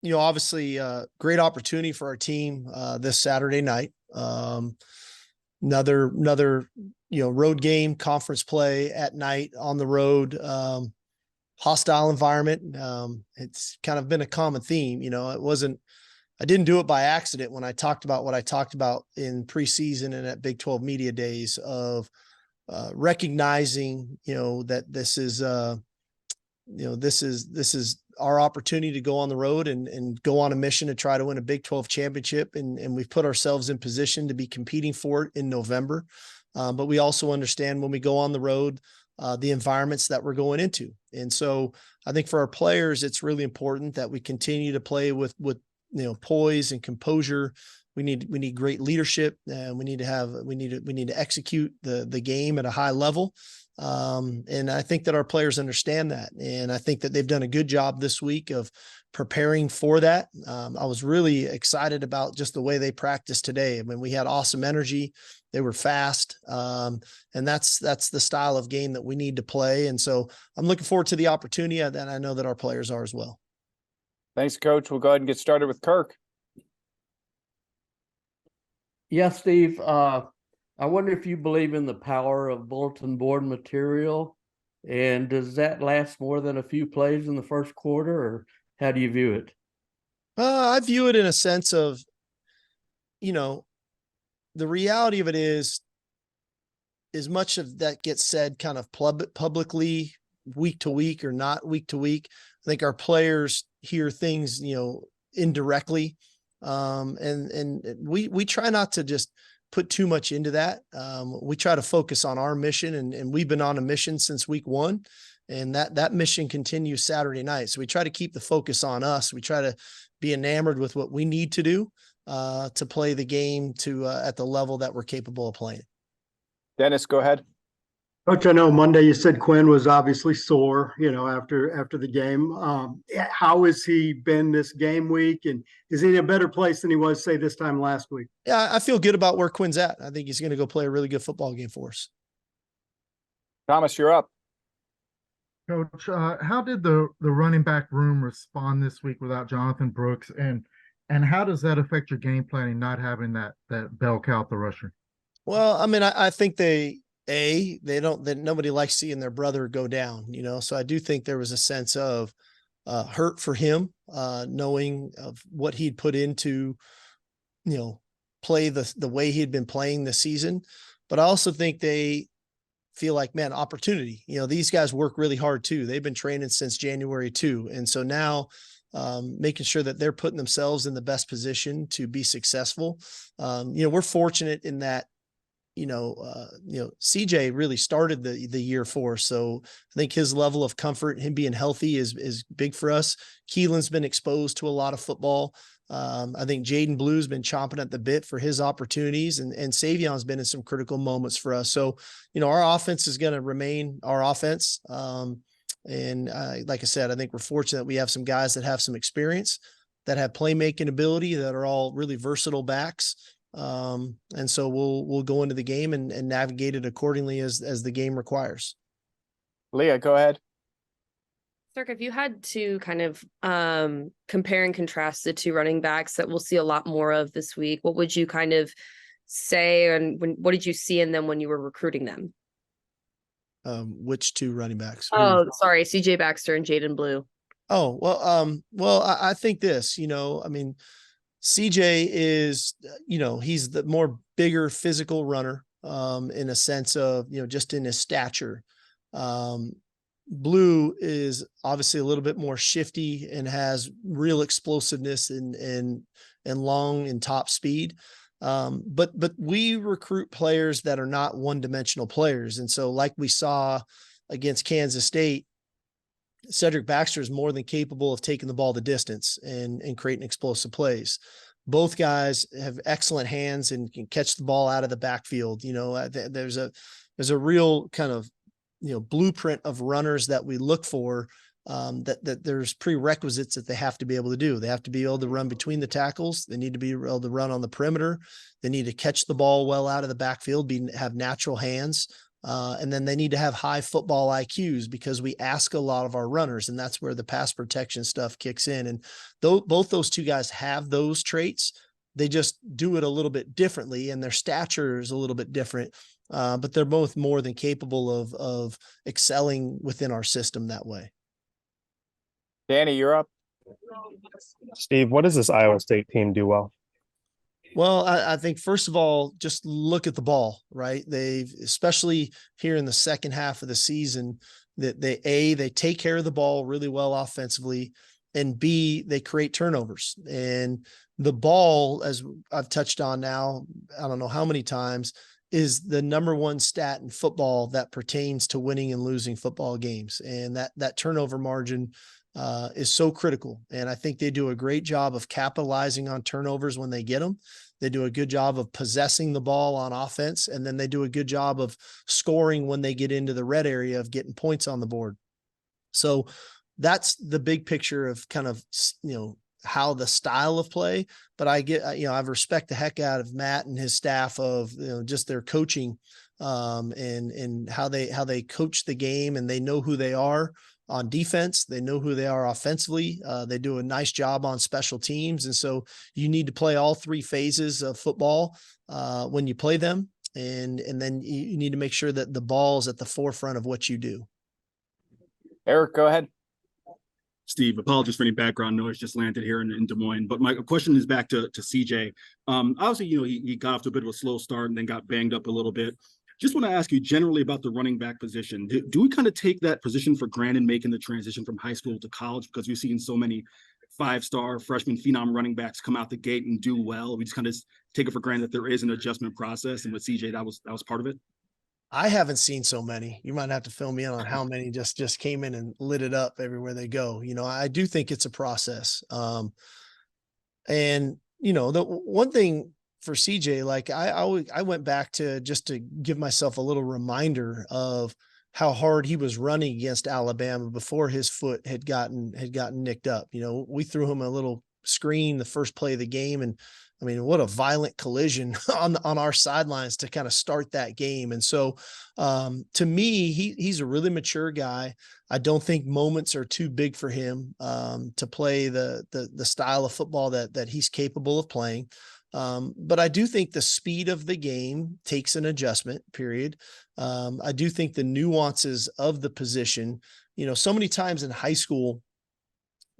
Obviously, great opportunity for our team this Saturday night. Another road game, conference play at night on the road. Hostile environment. It's kind of been a common theme. I didn't do it by accident when I talked about what I talked about in preseason and at Big 12 Media Days of recognizing, that this is our opportunity to go on the road and go on a mission to try to win a Big 12 championship. And we've put ourselves in position to be competing for it in November. But we also understand when we go on the road, the environments that we're going into. And so I think for our players, it's really important that we continue to play with poise and composure. We need great leadership, and we need to execute the game at a high level. And I think that our players understand that. And I think that they've done a good job this week of preparing for that. I was really excited about just the way they practiced today. I mean, we had awesome energy. They were fast. And that's the style of game that we need to play. And so I'm looking forward to the opportunity, and I know that our players are as well. Thanks, Coach. We'll go ahead and get started with Kirk. Yeah, Steve, I wonder if you believe in the power of bulletin board material, and does that last more than a few plays in the first quarter, or how do you view it? I view it in a sense of, the reality of it is, as much of that gets said kind of publicly week to week or not week to week, I think our players hear things, indirectly. And we try not to just put too much into that. We try to focus on our mission, and we've been on a mission since week one, and that mission continues Saturday night. So we try to keep the focus on us. We try to be enamored with what we need to do to play the game at the level that we're capable of playing. Dennis, go ahead. Coach, I know Monday you said Quinn was obviously sore, after the game. How has he been this game week, and is he in a better place than he was, say, this time last week? Yeah, I feel good about where Quinn's at. I think he's going to go play a really good football game for us. Thomas, you're up. Coach, how did the running back room respond this week without Jonathan Brooks, and how does that affect your game planning, not having that bell cow, the rusher? Well, I mean, I think nobody likes seeing their brother go down, so I do think there was a sense of hurt for him, knowing of what he'd put into, play the way he'd been playing this season. But I also think they feel like, man, opportunity, these guys work really hard too. They've been training since January too. And so now making sure that they're putting themselves in the best position to be successful. We're fortunate in that, CJ really started the year for us. So I think his level of comfort, him being healthy is big for us. Keelan's been exposed to a lot of football. I think Jaden Blue's been chomping at the bit for his opportunities, and Savion's been in some critical moments for us. So, our offense is going to remain our offense. And like I said, I think we're fortunate that we have some guys that have some experience, that have playmaking ability, that are all really versatile backs. And so we'll go into the game and navigate it accordingly as the game requires. Leah, go ahead. Sark, if you had to kind of compare and contrast the two running backs that we'll see a lot more of this week, what would you kind of say, and what did you see in them when you were recruiting them? Which two running backs? Oh, sorry, CJ Baxter and Jaden Blue. Oh, well, I think this, CJ is, he's the more bigger physical runner, in a sense of, just in his stature. Blue is obviously a little bit more shifty and has real explosiveness and long and top speed. But we recruit players that are not one-dimensional players. And so like we saw against Kansas State, Cedric Baxter is more than capable of taking the ball the distance and creating explosive plays. Both guys have excellent hands and can catch the ball out of the backfield. There's a real kind of, blueprint of runners that we look for, that there's prerequisites that they have to be able to do. They have to be able to run between the tackles. They need to be able to run on the perimeter. They need to catch the ball well out of the backfield, have natural hands. And then they need to have high football IQs because we ask a lot of our runners, and that's where the pass protection stuff kicks in. And both those two guys have those traits. They just do it a little bit differently, and their stature is a little bit different. But they're both more than capable of excelling within our system that way. Danny, you're up. Steve, what does this Iowa State team do well? Well, I think first of all, just look at the ball, right? They've, especially here in the second half of the season, that they take care of the ball really well offensively, and B, they create turnovers. And the ball, as I've touched on now, I don't know how many times, is the number one stat in football that pertains to winning and losing football games. And that turnover margin is so critical. And I think they do a great job of capitalizing on turnovers when they get them. They do a good job of possessing the ball on offense, and then they do a good job of scoring when they get into the red area of getting points on the board. So that's the big picture of kind of, how the style of play, but I respect the heck out of Matt and his staff of, just their coaching and how they coach the game, and they know who they are on defense. They know who they are offensively. They do a nice job on special teams. And so you need to play all three phases of football when you play them. And then you need to make sure that the ball is at the forefront of what you do. Eric, go ahead. Steve, apologies for any background noise, just landed here in Des Moines. But my question is back to CJ. Obviously, he got off to a bit of a slow start and then got banged up a little bit. Just want to ask you generally about the running back position. Do we kind of take that position for granted making the transition from high school to college, because we've seen so many five-star freshman phenom running backs come out the gate and do well? We just kind of take it for granted that there is an adjustment process, and with CJ, that was part of it. I haven't seen so many. You might have to fill me in on how many just came in and lit it up everywhere they go. I do think it's a process. And the one thing for CJ, like I went back to just to give myself a little reminder of how hard he was running against Alabama before his foot had gotten nicked up. We threw him a little screen the first play of the game, and I mean, what a violent collision on our sidelines to kind of start that game. And so to me, he's a really mature guy. I don't think moments are too big for him to play the style of football that he's capable of playing. But I do think the speed of the game takes an adjustment, period. I do think the nuances of the position, so many times in high school,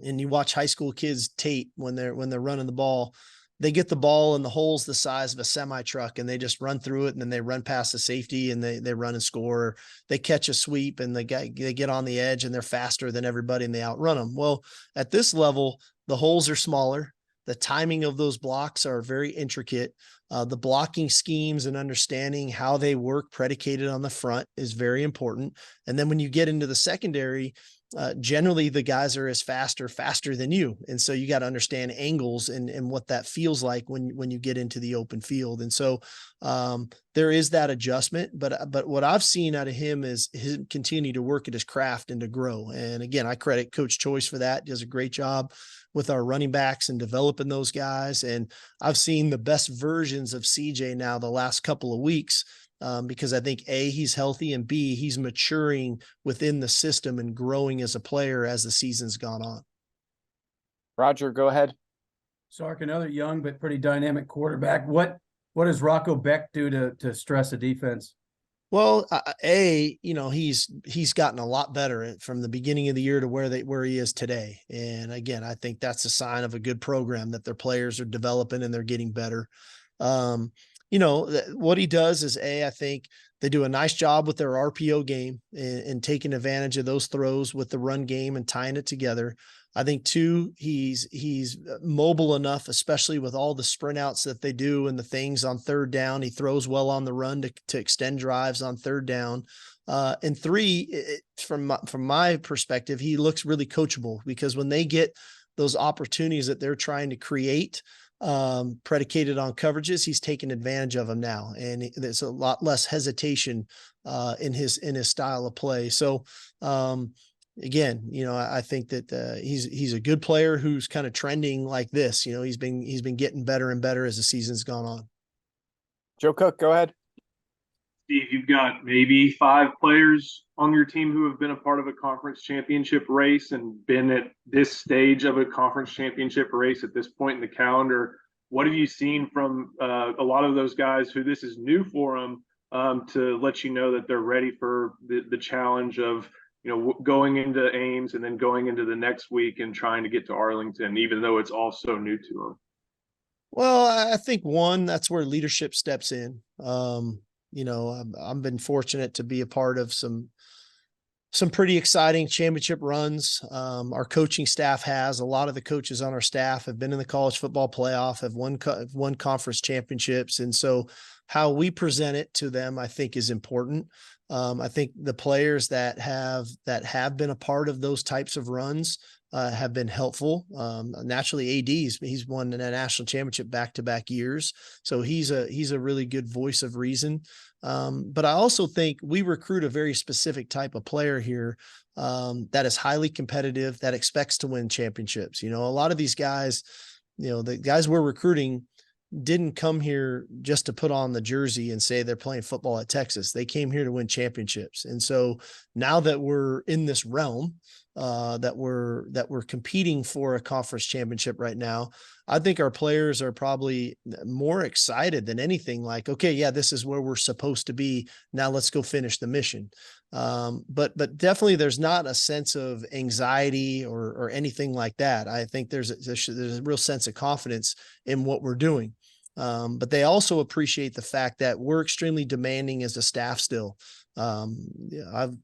and you watch high school kids tape when they're running the ball, they get the ball in the holes the size of a semi truck, and they just run through it, and then they run past the safety and they run and score. They catch a sweep and they get on the edge and they're faster than everybody and they outrun them. Well, at this level, the holes are smaller. The timing of those blocks are very intricate. The blocking schemes and understanding how they work predicated on the front is very important. And then when you get into the secondary, generally the guys are faster than you. And so you got to understand angles and what that feels like when you get into the open field. And so there is that adjustment, but what I've seen out of him is him continue to work at his craft and to grow. And again, I credit Coach Choice for that. He does a great job with our running backs and developing those guys. And I've seen the best versions of CJ now the last couple of weeks. Because I think A, he's healthy, and B, he's maturing within the system and growing as a player as the season's gone on. Roger, go ahead. Sark, another young but pretty dynamic quarterback. What does Rocco Beck do to stress a defense? Well, he's gotten a lot better from the beginning of the year to where he is today. And again, I think that's a sign of a good program, that their players are developing and they're getting better. What he does is I think they do a nice job with their RPO game and taking advantage of those throws with the run game and tying it together. I think too, he's mobile enough, especially with all the sprint outs that they do and the things on third down. He throws well on the run to extend drives on third down. And three, from my perspective, he looks really coachable, because when they get those opportunities that they're trying to create, predicated on coverages, he's taking advantage of them now, and there's a lot less hesitation in his style of play. So again, I think that he's a good player who's kind of trending like this. He's been getting better and better as the season's gone on. Joe Cook, go ahead. Steve, you've got maybe 5 players on your team who have been a part of a conference championship race and been at this stage of a conference championship race at this point in the calendar. What have you seen from a lot of those guys who this is new for them to let you know that they're ready for the challenge of, going into Ames and then going into the next week and trying to get to Arlington, even though it's all so new to them? Well, I think one, that's where leadership steps in. I've been fortunate to be a part of some pretty exciting championship runs. Our coaching staff a lot of the coaches on our staff have been in the college football playoff, have won conference championships. And so how we present it to them, I think, is important. I think the players that have been a part of those types of runs have been helpful. Naturally, he's won a national championship back-to-back years. So he's a really good voice of reason. But I also think we recruit a very specific type of player here that is highly competitive, that expects to win championships. A lot of these guys, the guys we're recruiting didn't come here just to put on the jersey and say they're playing football at Texas. They came here to win championships. And so now that we're in this realm, that we're competing for a conference championship right now, I think our players are probably more excited than anything. Like, okay, yeah, this is where we're supposed to be. Now let's go finish the mission. But definitely there's not a sense of anxiety or anything like that. I think there's a real sense of confidence in what we're doing. But they also appreciate the fact that we're extremely demanding as a staff still. I've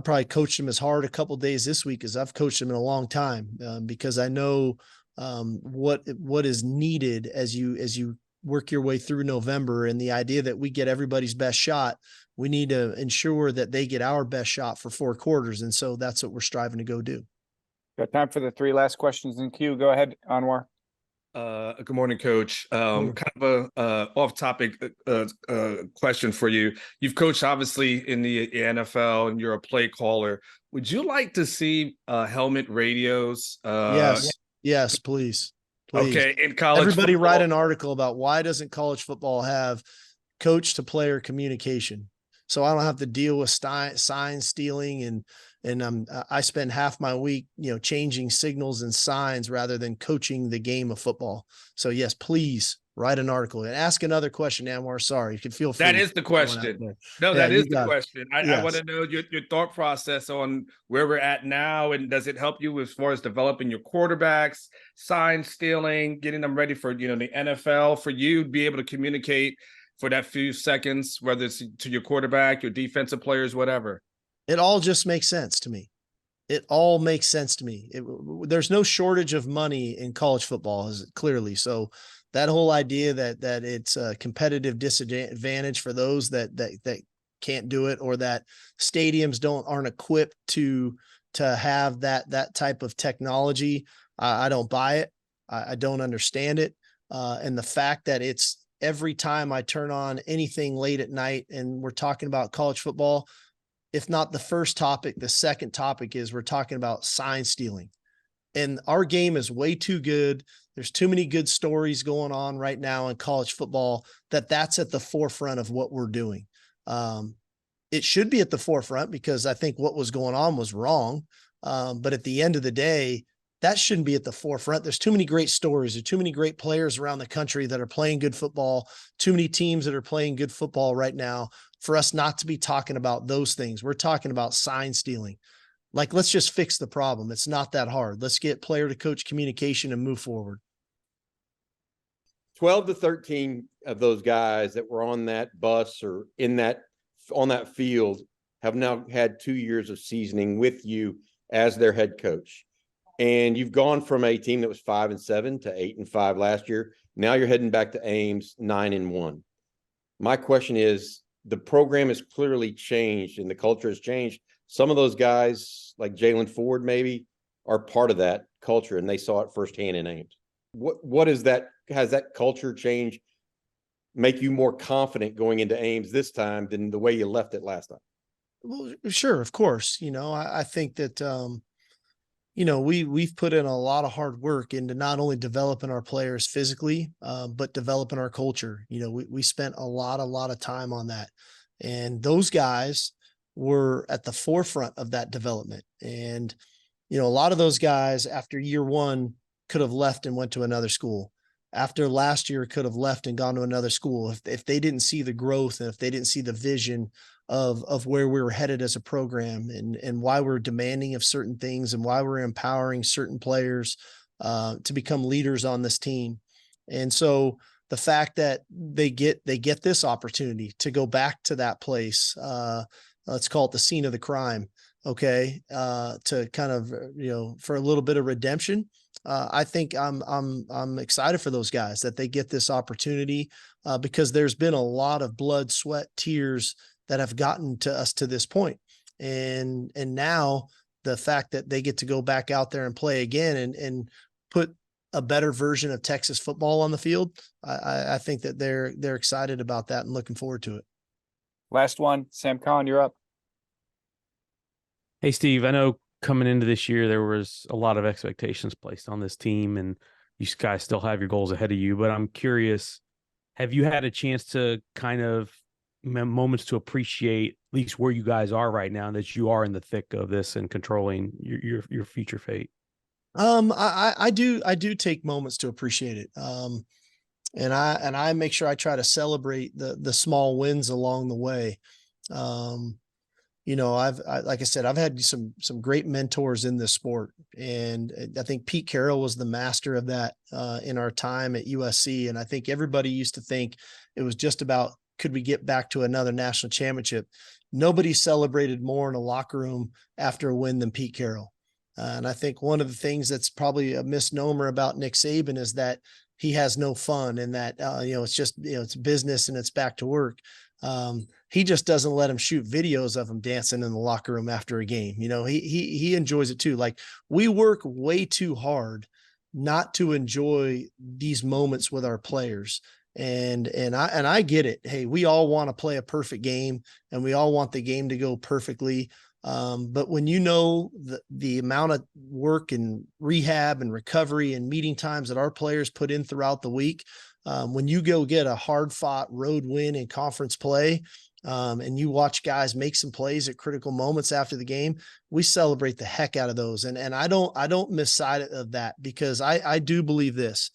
probably coached them as hard a couple of days this week as I've coached them in a long time, because I know what is needed as you work your way through November, and the idea that we get everybody's best shot. We need to ensure that they get our best shot for 4 quarters. And so that's what we're striving to go do. Got time for the 3 last questions in queue. Go ahead, Anwar. Good morning, Coach. Kind of a off-topic question for you. You've coached obviously in the NFL, and you're a play caller. Would you like to see helmet radios? Yes, please. Okay, in college everybody football, write an article about why doesn't college football have coach to player communication, so I don't have to deal with sign stealing and I spend half my week, changing signals and signs rather than coaching the game of football. So yes, please write an article and ask another question, Anwar. Sorry, you can feel free. That is the question. No, that is the question. I want to know your thought process on where we're at now, and does it help you as far as developing your quarterbacks, sign stealing, getting them ready for the NFL, for you to be able to communicate for that few seconds, whether it's to your quarterback, your defensive players, whatever. It all just makes sense to me. It all makes sense to me. There's no shortage of money in college football, clearly. So that whole idea that it's a competitive disadvantage for those that can't do it, or that stadiums aren't equipped to have that type of technology, I don't buy it. I don't understand it. And the fact that it's every time I turn on anything late at night and we're talking about college football, if not the first topic, the second topic is we're talking about sign stealing. And our game is way too good. There's too many good stories going on right now in college football that's at the forefront of what we're doing. It should be at the forefront because I think what was going on was wrong. But at the end of the day, that shouldn't be at the forefront. There's too many great stories. There's too many great players around the country that are playing good football, too many teams that are playing good football right now for us not to be talking about those things. We're talking about sign stealing. Like, let's just fix the problem. It's not that hard. Let's get player to coach communication and move forward. 12 to 13 of those guys that were on that bus or on that field have now had 2 years of seasoning with you as their head coach. And you've gone from a team that was 5-7 to 8-5 last year. Now you're heading back to Ames 9-1. My question is, the program has clearly changed and the culture has changed. Some of those guys, like Jalen Ford, maybe, are part of that culture, and they saw it firsthand in Ames. What is that? Has that culture change make you more confident going into Ames this time than the way you left it last time? Well, sure, of course. I think that we've put in a lot of hard work into not only developing our players physically, but developing our culture. We spent a lot of time on that, and those guys were at the forefront of that development. And, a lot of those guys after year one could have left and went to another school. After last year could have left and gone to another school if they didn't see the growth and if they didn't see the vision of where we were headed as a program and why we're demanding of certain things and why we're empowering certain players to become leaders on this team. And so the fact that they get this opportunity to go back to that place, let's call it the scene of the crime, okay, to kind of, for a little bit of redemption. I think I'm excited for those guys that they get this opportunity because there's been a lot of blood, sweat, tears that have gotten to us to this point. And now the fact that they get to go back out there and play again and put a better version of Texas football on the field, I think that they're excited about that and looking forward to it. Last one, Sam Conn, you're up. Hey, Steve, I know coming into this year, there was a lot of expectations placed on this team, and you guys still have your goals ahead of you. But I'm curious, have you had a chance to kind of moments to appreciate at least where you guys are right now, that you are in the thick of this and controlling your future fate? I do take moments to appreciate it. And I make sure I try to celebrate the small wins along the way. Like I said, I've had some great mentors in this sport, and I think Pete Carroll was the master of that in our time at USC. And I think everybody used to think it was just about, could we get back to another national championship? Nobody celebrated more in a locker room after a win than Pete Carroll. And I think one of the things that's probably a misnomer about Nick Saban is that he has no fun and that, it's just, it's business and it's back to work. He just doesn't let him shoot videos of him dancing in the locker room after a game. He enjoys it too. Like, we work way too hard not to enjoy these moments with our players. And I get it. Hey, we all want to play a perfect game and we all want the game to go perfectly. But when the amount of work and rehab and recovery and meeting times that our players put in throughout the week, when you go get a hard fought road win in conference play, and you watch guys make some plays at critical moments after the game, we celebrate the heck out of those. And I don't miss sight of that, because I do believe this,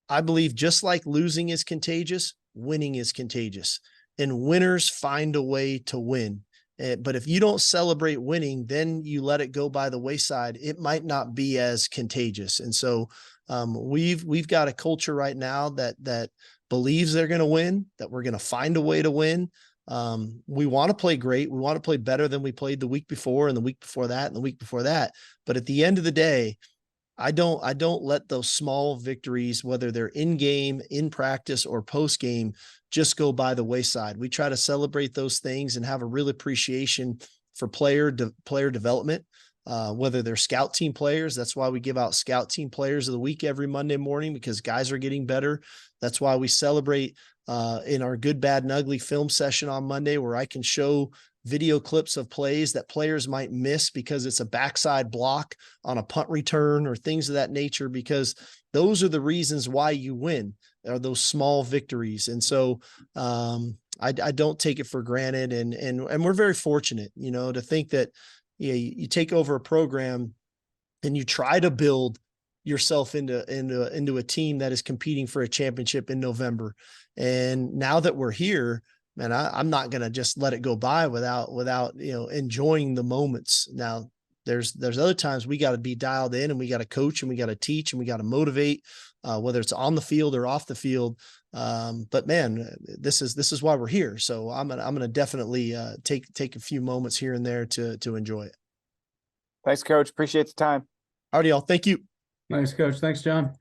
I believe just like losing is contagious, winning is contagious, and winners find a way to win. But if you don't celebrate winning, then you let it go by the wayside. It might not be as contagious. And so we've got a culture right now that believes they're going to win, that we're going to find a way to win. We want to play great. We want to play better than we played the week before and the week before that and the week before that. But at the end of the day, I don't let those small victories, whether they're in game, in practice, or post game, just go by the wayside. We try to celebrate those things and have a real appreciation for player development, whether they're scout team players. That's why we give out scout team players of the week every Monday morning, because guys are getting better. That's why we celebrate in our good, bad, and ugly film session on Monday, where I can show video clips of plays that players might miss because it's a backside block on a punt return or things of that nature, because those are the reasons why you win, are those small victories. And so I don't take it for granted. And we're very fortunate, to think that you take over a program and you try to build yourself into a team that is competing for a championship in November. And now that we're here, man, I'm not going to just let it go by without enjoying the moments. Now there's other times we got to be dialed in, and we got to coach, and we got to teach, and we got to motivate, whether it's on the field or off the field. But man, this is why we're here. So I'm going to definitely take a few moments here and there to enjoy it. Thanks, Coach. Appreciate the time. All right, y'all. Thank you. Thanks, Coach. Thanks, John.